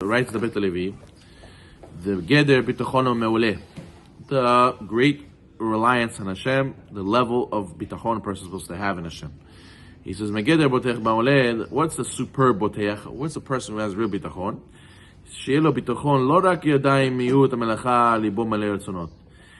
writes the Halevi, the Geder Bitachon Meuleh, the great reliance on Hashem, the level of Bitachon a person is supposed to have in Hashem. He says, Megeder Botech Meuleh, what's the superb Botech? What's the person who has real Bitachon? Sheelo Bitachon, Lo Rak Yadayim Miut Amelacha Libo Malei Ratzonot.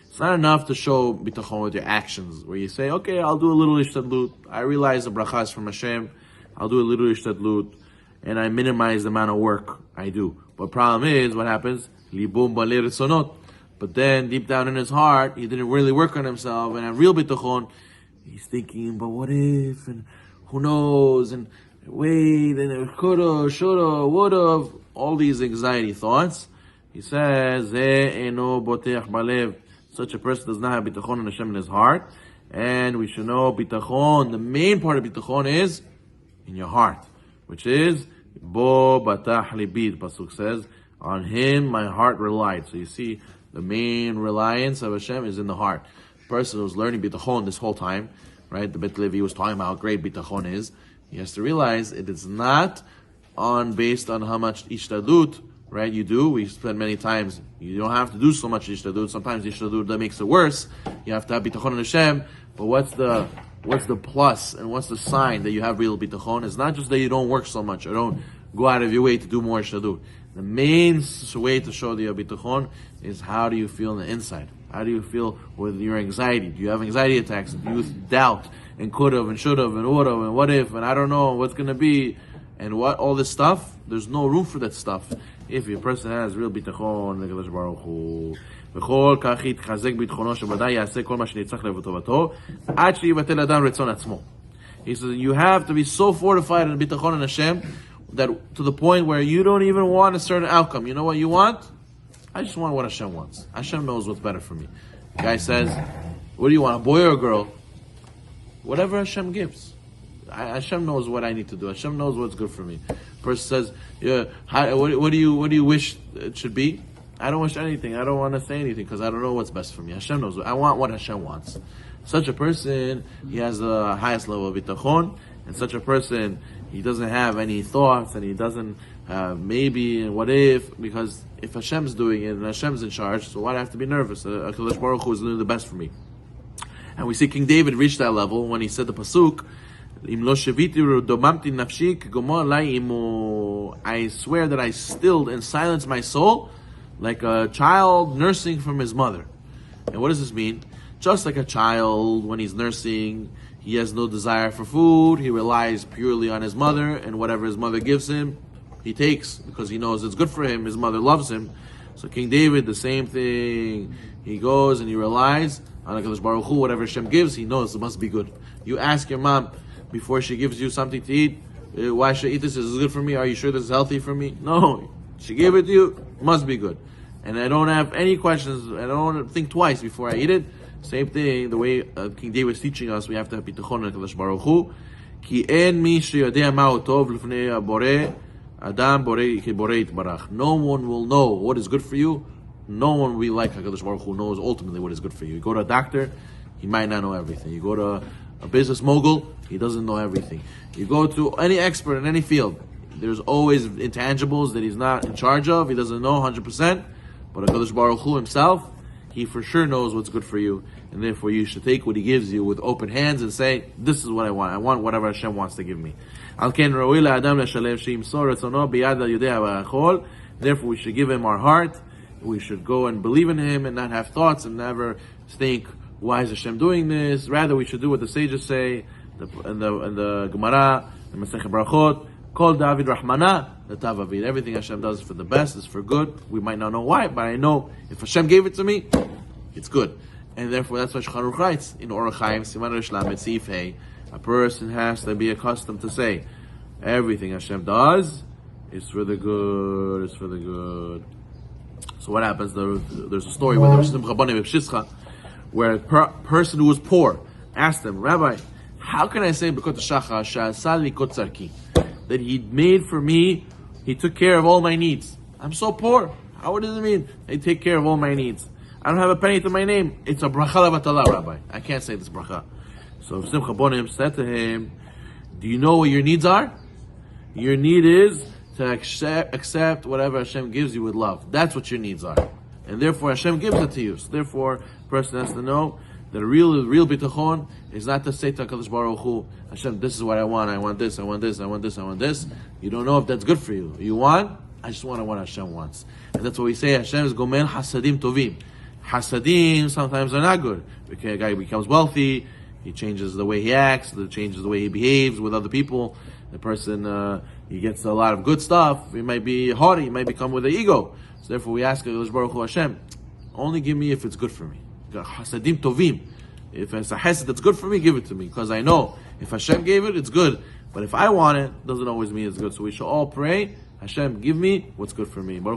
It's not enough to show bitachon with your actions, where you say, okay, I'll do a little ishtadlut. I realize the bracha is from Hashem. I'll do a little ishtadlut, and I minimize the amount of work I do. But problem is, what happens? Libum balei ritzonot. But then, deep down in his heart, he didn't really work on himself, and have real bitachon. He's thinking, but what if, and who knows, and wait, and it coulda, shoulda, woulda, all these anxiety thoughts. He says, Ze eno botech balev. Such a person does not have bitachon in Hashem in his heart. And we should know bitachon, the main part of bitachon is in your heart, which is Bo batach libi. The pasuk says, on him my heart relied. So you see, the main reliance of Hashem is in the heart. The person who's learning bitachon this whole time, right? The Bet Levi was talking about how great bitachon is. He has to realize it is not based on how much ishtadut, right, you do. We spend many times, you don't have to do so much ishtadut. Sometimes ishtadut that makes it worse. You have to have bitachon in Hashem. But what's the plus and what's the sign that you have real bitachon? It's not just that you don't work so much or don't go out of your way to do more ishtadut. The main way to show the bitachon is how do you feel on the inside? How do you feel with your anxiety? Do you have anxiety attacks? Do you doubt and could have and should have and would have and what if and I don't know what's going to be and what all this stuff? There's no room for that stuff. If a person has real bitachon, לקדוש ברוך הוא, וכל כך יתחזק ביטחונו שבוודאי יעשה כל מה שנצטרך לטובתו, עד שיבטל אדם רצון עצמו. He says, you have to be so fortified in bitachon and Hashem, that to the point where you don't even want a certain outcome. You know what you want? I just want what Hashem wants. Hashem knows what's better for me. The guy says, what do you want, a boy or a girl? Whatever Hashem gives. Hashem knows what I need to do. Hashem knows what's good for me. Person says, "Yeah, what do you wish it should be?" I don't wish anything. I don't want to say anything because I don't know what's best for me. Hashem knows. I want what Hashem wants. Such a person, he has the highest level of bitachon, and such a person, he doesn't have any thoughts, and he doesn't maybe and what if, because if Hashem's doing it and Hashem's in charge, so why do I have to be nervous? HaKadosh Baruch Hu is doing the best for me. And we see King David reach that level when he said the pasuk, I swear that I stilled and silenced my soul like a child nursing from his mother. And what does this mean? Just like a child, when he's nursing, he has no desire for food, he relies purely on his mother, and whatever his mother gives him, he takes, because he knows it's good for him, his mother loves him. So King David, the same thing. He goes and he relies on HaKadosh Baruch Hu, whatever Hashem gives, he knows it must be good. You ask your mom, before she gives you something to eat, why should I eat this? Is this good for me? Are you sure this is healthy for me? No. She gave it to you, must be good. And I don't have any questions, I don't think twice before I eat it. Same thing, the way King David is teaching us, we have to have bitachon in HaKadosh Baruch Hu. Ki en mi sheyodea ma'u tov lifnei borei adam borei yitbarach. No one will know what is good for you. No one will be like HaKadosh Baruch Hu knows ultimately what is good for you. You go to a doctor, he might not know everything. You go to a business mogul, he doesn't know everything. You go to any expert in any field, there's always intangibles that he's not in charge of, he doesn't know 100%, but HaKadosh Baruch Hu himself, he for sure knows what's good for you, and therefore you should take what he gives you with open hands and say, this is what I want whatever Hashem wants to give me. Therefore we should give him our heart, we should go and believe in him and not have thoughts and never think, why is Hashem doing this? Rather, we should do what the sages say in the Gemara, the Masechet Brachot, Kol David Rahmana, the Tavavid. Everything Hashem does for the best is for good. We might not know why, but I know if Hashem gave it to me, it's good. And therefore, that's what Shulchan Aruch writes in Orach Chaim, Siman Reish Lamed Seif Hey. A person has to be accustomed to say, everything Hashem does is for the good. It's for the good. So what happens? There's a story where a person who was poor asked him, Rabbi, how can I say B'kot HaShachar she'asa li kot tzarki, that he made for me, he took care of all my needs? I'm so poor. How does it mean? They take care of all my needs. I don't have a penny to my name. It's a bracha levatala, Rabbi. I can't say this bracha. So Simcha Bonim said to him, do you know what your needs are? Your need is to accept whatever Hashem gives you with love. That's what your needs are. And therefore Hashem gives it to you. So therefore, a person has to know that a real bitachon is not to say to HaKadosh Baruch Hu, Hashem, this is what I want this, I want this, I want this, I want this. You don't know if that's good for you. You want? I just want what Hashem wants. And that's what we say, Hashem is gomen hasadim tovim. Hasadim sometimes are not good. Because a guy becomes wealthy, he changes the way he acts, changes the way he behaves with other people. The person, he gets a lot of good stuff. He might be haughty, he might become with an ego. So therefore we ask HaKadosh Baruch Hu, Hashem, only give me if it's good for me. Hasadim tovim. If it's a hesed that's good for me, give it to me. Because I know if Hashem gave it, it's good. But if I want it, doesn't always mean it's good. So we should all pray, Hashem, give me what's good for me.